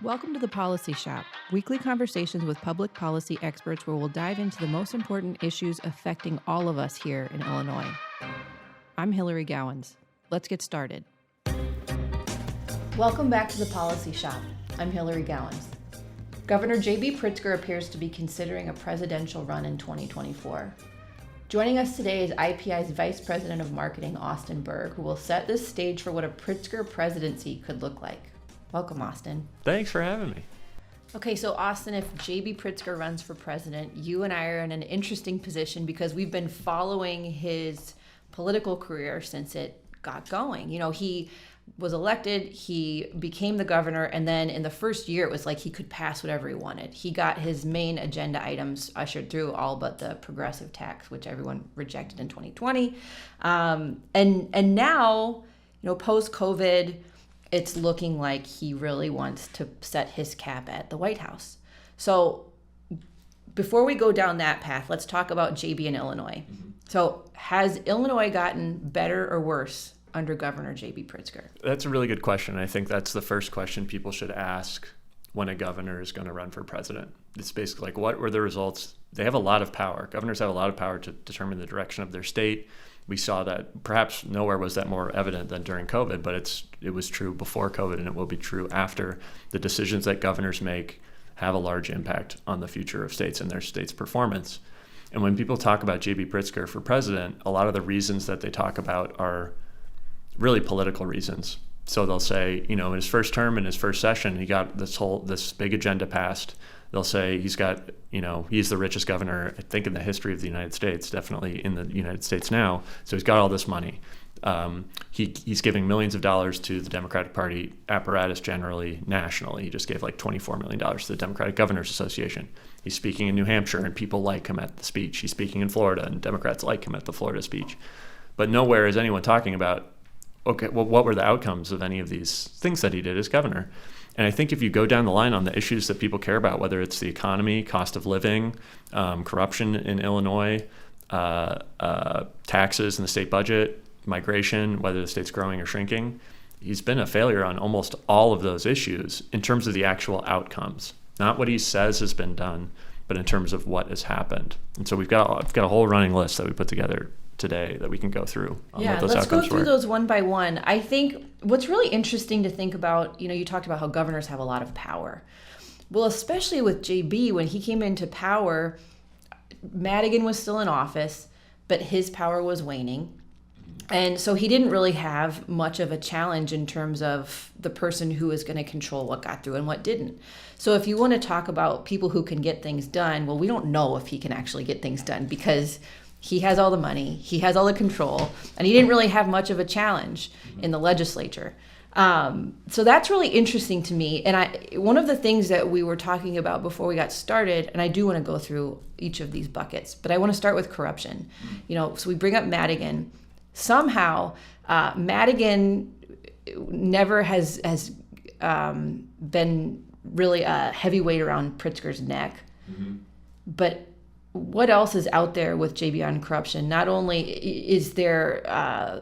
Welcome to the Policy Shop, weekly conversations with public policy experts where we'll dive into the most important issues affecting all of us here in Illinois. I'm Hilary Gowins. Let's get started. Welcome back to the Policy Shop. I'm Hilary Gowins. Governor J.B. Pritzker appears to be considering a presidential run in 2024. Joining us today is IPI's Vice President of Marketing, Austin Berg, who will set the stage for what a Pritzker presidency could look like. Welcome, Austin. Thanks for having me. Okay, so Austin, if J.B. Pritzker runs for president, you and I are in an interesting position because we've been following his political career since it got going. You know, he was elected, he became the governor, and then in the first year, it was like he could pass whatever he wanted. He got his main agenda items ushered through, all but the progressive tax, which everyone rejected in 2020. And now, you know, post-COVID, it's looking like he really wants to set his cap at the White House. So before we go down that path, let's talk about JB in Illinois. So has Illinois gotten better or worse under Governor J.B. Pritzker? That's a really good question. I think that's the first question people should ask when a governor is going to run for president. It's basically like, what were the results? They have a lot of power. Governors have a lot of power to determine the direction of their state. We saw that perhaps nowhere was that more evident than during COVID, but it was true before COVID, and it will be true after. The decisions that governors make have a large impact on the future of states and their state's performance. And when people talk about J.B. Pritzker for president, a lot of the reasons that they talk about are really political reasons. So they'll say, you know, in his first term, in his first session, he got this big agenda passed. They'll say he's got, you know, he's the richest governor, I think, in the history of the United States, definitely in the United States now. So he's got all this money. He's giving millions of dollars to the Democratic Party apparatus generally, nationally. He just gave like $24 million to the Democratic Governors Association. He's speaking in New Hampshire, and people like him at the speech. He's speaking in Florida, and Democrats like him at the Florida speech. But nowhere is anyone talking about, okay, well, what were the outcomes of any of these things that he did as governor? And I think if you go down the line on the issues that people care about, whether it's the economy, cost of living, corruption in Illinois, taxes in the state budget, migration, whether the state's growing or shrinking, he's been a failure on almost all of those issues in terms of the actual outcomes. Not what he says has been done, but in terms of what has happened. And so I've got a whole running list that we put together today that we can go through on what those outcomes were. Let's go through those one by one. I think what's really interesting to think about, you know, you talked about how governors have a lot of power. Well, especially with JB, when he came into power, Madigan was still in office, but his power was waning. And so he didn't really have much of a challenge in terms of the person who was going to control what got through and what didn't. So if you want to talk about people who can get things done, well, we don't know if he can actually get things done because he has all the money, he has all the control, and he didn't really have much of a challenge in the legislature. So that's really interesting to me. And one of the things that we were talking about before we got started, and I do want to go through each of these buckets, but I want to start with corruption. You know, so we bring up Madigan. Somehow, Madigan never has been really a heavyweight around Pritzker's neck. But what else is out there with JB on corruption? Not only is there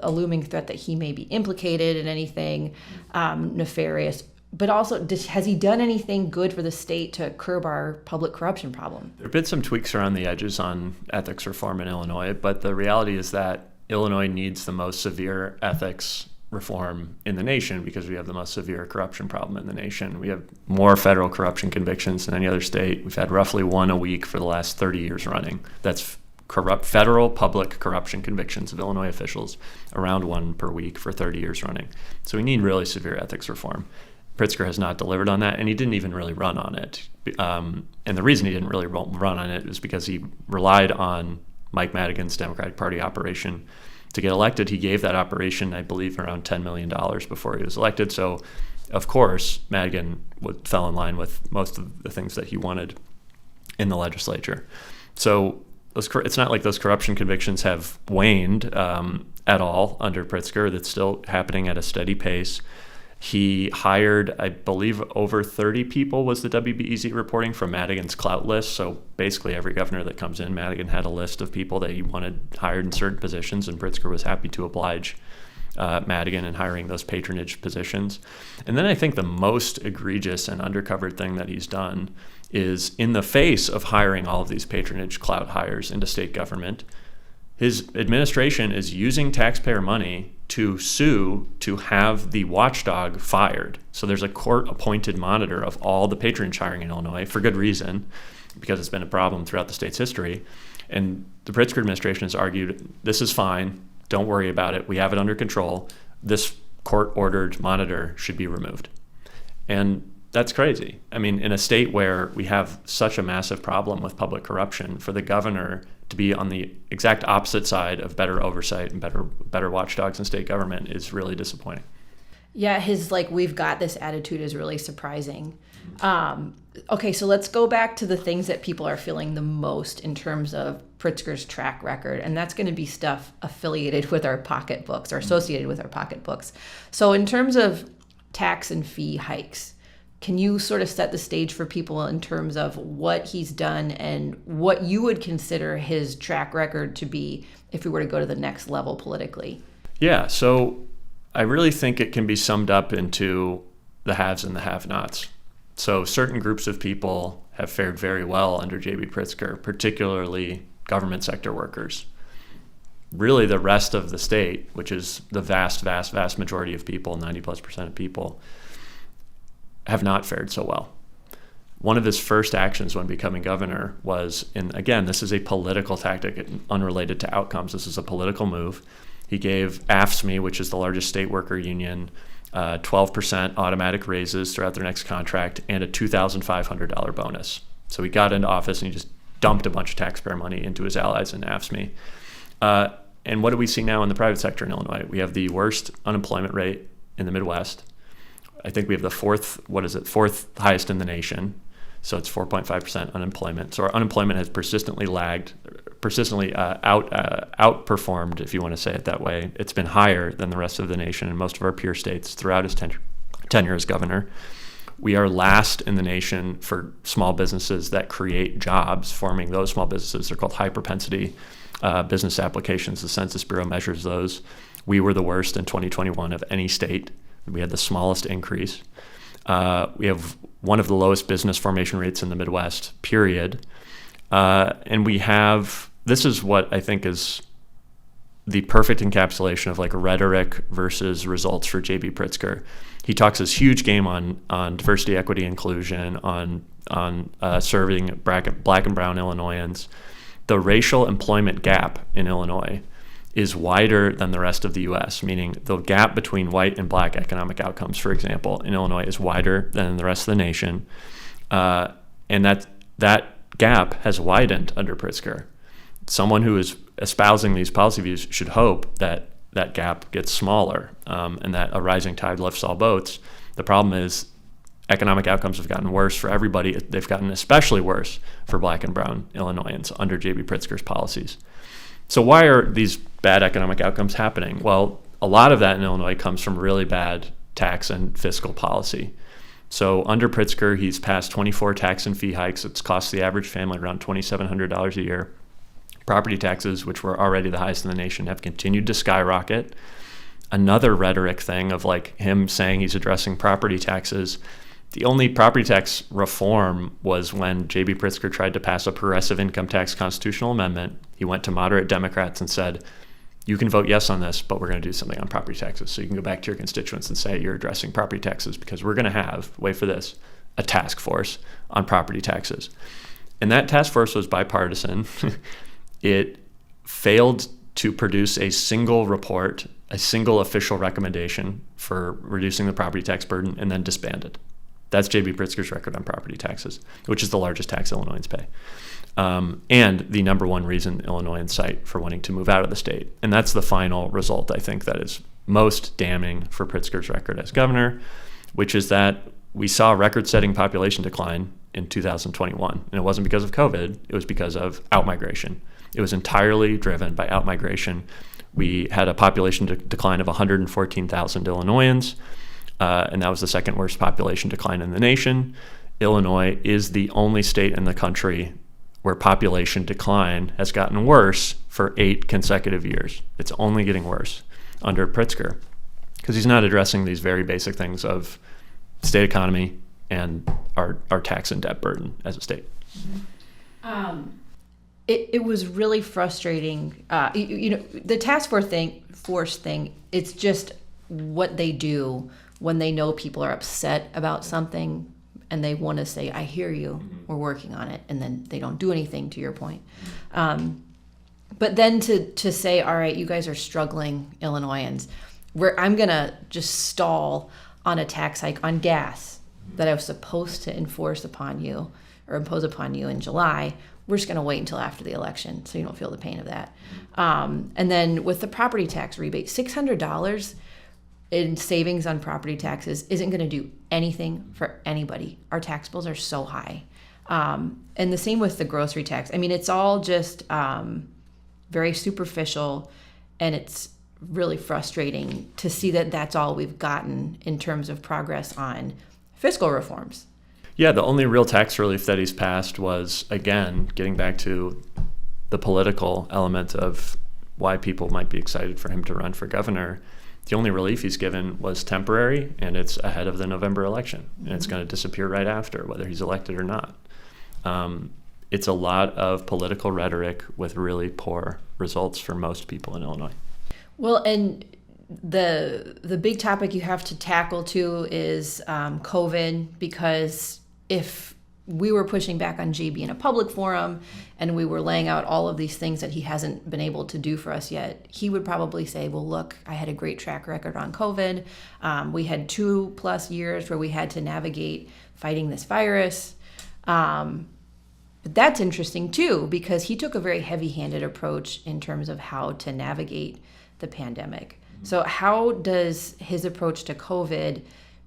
a looming threat that he may be implicated in anything nefarious, but also has he done anything good for the state to curb our public corruption problem? There have been some tweaks around the edges on ethics reform in Illinois, but the reality is that Illinois needs the most severe ethics reform in the nation because we have the most severe corruption problem in the nation. We have more federal corruption convictions than any other state. We've had roughly one a week for the last 30 years running. That's federal public corruption convictions of Illinois officials, around one per week for 30 years running. So we need really severe ethics reform. Pritzker has not delivered on that, and he didn't even really run on it. And the reason he didn't really run on it is because he relied on Mike Madigan's Democratic Party operation to get elected. He gave that operation, I believe, around $10 million before he was elected. So, of course, Madigan fell in line with most of the things that he wanted in the legislature. So it's not like those corruption convictions have waned at all under Pritzker. That's still happening at a steady pace. He hired, I believe, over 30 people was the WBEZ reporting from Madigan's clout list. So basically every governor that comes in, Madigan had a list of people that he wanted hired in certain positions, and Pritzker was happy to oblige Madigan and hiring those patronage positions. And then I think the most egregious and undercovered thing that he's done is, in the face of hiring all of these patronage clout hires into state government, his administration is using taxpayer money to sue to have the watchdog fired. So there's a court-appointed monitor of all the patronage hiring in Illinois, for good reason, because it's been a problem throughout the state's history. And the Pritzker administration has argued, this is fine, don't worry about it, we have it under control, this court-ordered monitor should be removed. And that's crazy. I mean, in a state where we have such a massive problem with public corruption, for the governor to be on the exact opposite side of better oversight and better watchdogs in state government is really disappointing. Yeah, his we've got this attitude is really surprising. Okay, so let's go back to the things that people are feeling the most in terms of Pritzker's track record, and that's going to be stuff affiliated with our pocketbooks or associated with our pocketbooks. So in terms of tax and fee hikes, can you sort of set the stage for people in terms of what he's done and what you would consider his track record to be if we were to go to the next level politically? Yeah, so I really think it can be summed up into the haves and the have-nots. So certain groups of people have fared very well under J.B. Pritzker, particularly government sector workers. Really, the rest of the state, which is the vast, vast, vast majority of people, 90+% of people, have not fared so well. One of his first actions when becoming governor was, and again, this is a political tactic unrelated to outcomes. This is a political move. He gave AFSCME, which is the largest state worker union, 12% automatic raises throughout their next contract and a $2,500 bonus. So he got into office and he just dumped a bunch of taxpayer money into his allies in AFSCME. And what do we see now in the private sector in Illinois? We have the worst unemployment rate in the Midwest. I think we have the fourth highest in the nation. So it's 4.5% unemployment. So our unemployment has persistently outperformed, if you want to say it that way. It's been higher than the rest of the nation and most of our peer states throughout his tenure as governor. We are last in the nation for small businesses that create jobs, forming those small businesses. They're called high propensity business applications. The Census Bureau measures those. We were the worst in 2021 of any state. We had the smallest increase. We have one of the lowest business formation rates in the Midwest, period. And this is what I think is the perfect encapsulation of rhetoric versus results for J.B. Pritzker. He talks this huge game on diversity, equity, inclusion, on serving black and brown Illinoisans. The racial employment gap in Illinois is wider than the rest of the U.S., meaning the gap between white and black economic outcomes, for example, in Illinois is wider than the rest of the nation. And that gap has widened under Pritzker. Someone who is espousing these policy views should hope that that gap gets smaller and that a rising tide lifts all boats. The problem is economic outcomes have gotten worse for everybody. They've gotten especially worse for black and brown Illinoisans under J.B. Pritzker's policies. So why are these bad economic outcomes happening? Well, a lot of that in Illinois comes from really bad tax and fiscal policy. So under Pritzker, he's passed 24 tax and fee hikes. It's cost the average family around $2,700 a year. Property taxes, which were already the highest in the nation, have continued to skyrocket. Another rhetoric thing of him saying he's addressing property taxes. The only property tax reform was when J.B. Pritzker tried to pass a progressive income tax constitutional amendment. He went to moderate Democrats and said, you can vote yes on this, but we're going to do something on property taxes. So you can go back to your constituents and say you're addressing property taxes because we're going to have, wait for this, a task force on property taxes. And that task force was bipartisan. It failed to produce a single report, a single official recommendation for reducing the property tax burden, and then disbanded. That's J.B. Pritzker's record on property taxes, which is the largest tax Illinoisans pay. And the number one reason Illinoisans cite for wanting to move out of the state. And that's the final result, I think, that is most damning for Pritzker's record as governor, which is that we saw record-setting population decline in 2021. And it wasn't because of COVID, it was because of outmigration. It was entirely driven by outmigration. We had a population decline of 114,000 Illinoisans, and that was the second worst population decline in the nation. Illinois is the only state in the country where population decline has gotten worse for 8 consecutive years. It's only getting worse. under Pritzker, because he's not addressing these very basic things of state economy and our tax and debt burden as a state. It was really frustrating. The task force thing, it's just what they do when they know people are upset about something and they want to say, I hear you, we're working on it, and then they don't do anything, to your point. But then to say, all right, you guys are struggling, Illinoisans, I'm going to just stall on a tax hike on gas that I was supposed to impose upon you in July. We're just going to wait until after the election so you don't feel the pain of that. And then with the property tax rebate, $600 in savings on property taxes isn't going to do anything for anybody. Our tax bills are so high. And the same with the grocery tax. I mean, it's all just very superficial, and it's really frustrating to see that that's all we've gotten in terms of progress on fiscal reforms. Yeah, the only real tax relief that he's passed was, again, getting back to the political element of why people might be excited for him to run for governor. The only relief he's given was temporary, and it's ahead of the November election, and it's going to disappear right after, whether he's elected or not. It's a lot of political rhetoric with really poor results for most people in Illinois. Well, and the big topic you have to tackle too is COVID, because if we were pushing back on JB in a public forum and we were laying out all of these things that he hasn't been able to do for us yet, he would probably say, well, look, I had a great track record on COVID. We had 2+ years where we had to navigate fighting this virus. But that's interesting too, because he took a very heavy-handed approach in terms of how to navigate the pandemic. So how does his approach to COVID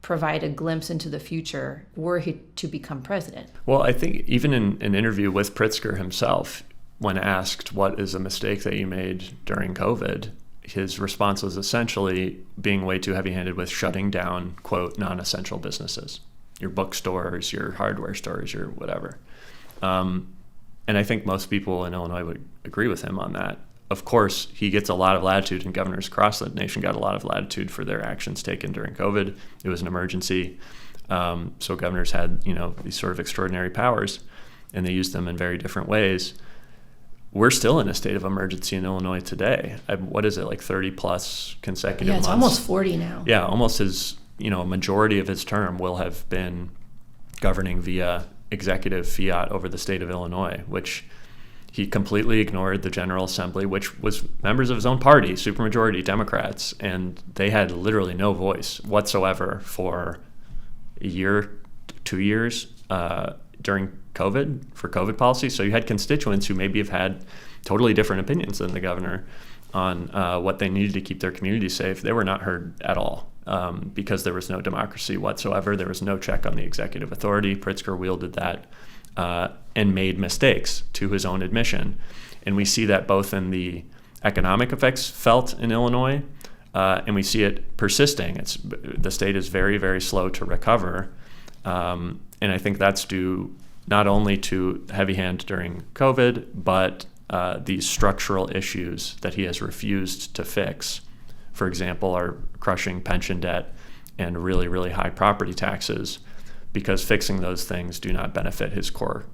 provide a glimpse into the future were he to become president? Well, I think even in an interview with Pritzker himself, when asked what is a mistake that you made during COVID, his response was essentially being way too heavy-handed with shutting down, quote, non-essential businesses, your bookstores, your hardware stores, your whatever. And I think most people in Illinois would agree with him on that. Of course, he gets a lot of latitude, and governors across the nation got a lot of latitude for their actions taken during COVID. It was an emergency. So governors had, these sort of extraordinary powers, and they used them in very different ways. We're still in a state of emergency in Illinois today. What is it, like 30 plus consecutive months? Yeah, it's almost 40 now. Yeah, almost his, a majority of his term will have been governing via executive fiat over the state of Illinois, which he completely ignored the General Assembly, which was members of his own party, supermajority Democrats, and they had literally no voice whatsoever for a year, 2 years during COVID, for COVID policy. So you had constituents who maybe have had totally different opinions than the governor on what they needed to keep their community safe. They were not heard at all because there was no democracy whatsoever. There was no check on the executive authority. Pritzker wielded that and made mistakes, to his own admission. And we see that both in the economic effects felt in Illinois, and we see it persisting. The state is very, very slow to recover. And I think that's due not only to heavy hand during COVID, but these structural issues that he has refused to fix. For example, are crushing pension debt and really, really high property taxes, because fixing those things do not benefit his core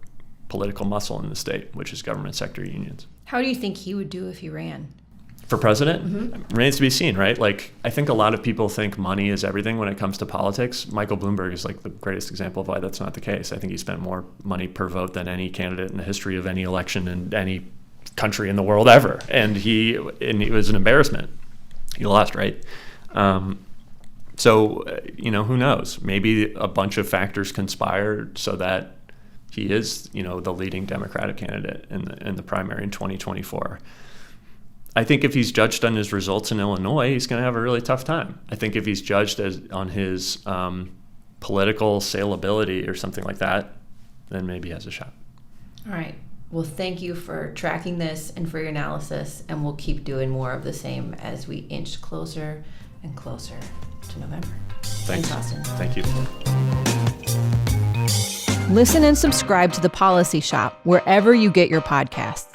political muscle in the state, which is government sector unions. How do you think he would do if he ran? For president? Remains to be seen, right? I think a lot of people think money is everything when it comes to politics. Michael Bloomberg is the greatest example of why that's not the case. I think he spent more money per vote than any candidate in the history of any election in any country in the world ever. And it was an embarrassment. He lost, right? So, who knows? Maybe a bunch of factors conspired so that he is, the leading Democratic candidate in the primary in 2024. I think if he's judged on his results in Illinois, he's going to have a really tough time. I think if he's judged on his political saleability or something like that, then maybe he has a shot. All right. Well, thank you for tracking this and for your analysis, and we'll keep doing more of the same as we inch closer and closer to November. Thanks, Austin. Thank you. Listen and subscribe to The Policy Shop wherever you get your podcasts.